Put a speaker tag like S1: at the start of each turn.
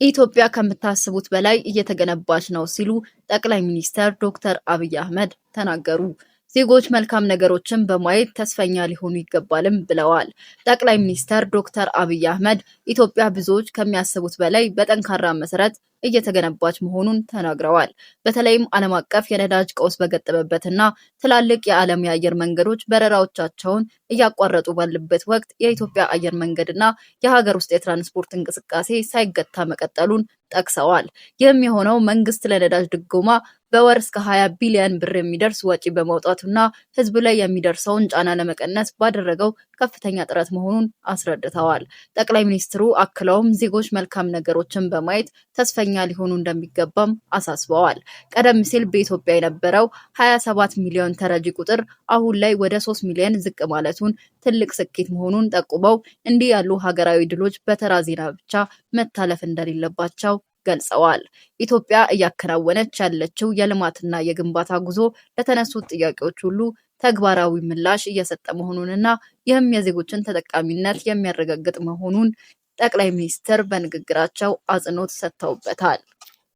S1: ኢትዮጵያ ከምታስቡት በላይ እየተገነባች ነው ሲሉ ጠቅላይ ሚኒስትር ዶክተር አብይ አህመድ ተናገሩ። ዜጎች መልካም ነገሮችን በማየት ተስፈኛ ሊሆኑ ይገባልም ብለዋል። ጠቅላይ ሚኒስትር ዶክተር አብይ አህመድ ኢትዮጵያ ብዙዎች ከሚያስቡት በላይ በጠንካራ መሰረት እየተገነባች መሆኑን ተናግረዋል። በተለይም ዓለም አቀፍ የነዳጅ ቀውስ በገጠመበትና ትላልቅ የዓለም የአየር መንገዶች በረራዎቻቸውን እያቋረጡ ባለበት ወቅት የኢትዮጵያ አየር መንገድና የሀገር ውስጥ የትራንስፖርት እንቅስቃሴ ሳይገታ መቀጠሉን ጠቅሰዋል። ይህም የሆነው መንግስት ለነዳጅ ድጎማ በወር እስከ 20 ቢሊዮን ብር የሚደርስ ወጪ በማውጣቱና ህዝብ ላይ የሚደርሰውን ጫና ለመቀነስ ባደረገው ከፍተኛ ጥረት መሆኑን አስረድተዋል። ጠቅላይ ሚኒስትሩ አክለውም ዜጎች መልካም ነገሮችን በማየት ተስፈኛ ሊሆኑ እንደሚገባም አሳስበዋል። ቀደም ሲል በኢትዮጵያ የነበረው 27 ሚሊዮን ተረጂ ቁጥር አሁን ላይ ወደ 3 ሚሊዮን ዝቅ ማለቱን ትልቅ ስኬት መሆኑን ጠቁመው እንዲህ ያሉ ሀገራዊ ድሎች በተራ ዜና ብቻ መታለፍ እንደሌለባቸው ገልጸዋል። ኢትዮጵያ እያከናወነች ያለችው የልማትና የግንባታ ጉዞ ለተነሱት ጥያቄዎች ሁሉ ተግባራዊ ምላሽ እየሰጠ መሆኑንና ይህም የዜጎችን ተጠቃሚነት የሚያረጋግጥ መሆኑን ጠቅላይ ሚኒስትር በንግግራቸው አጽንኦት ሰጥተውበታል።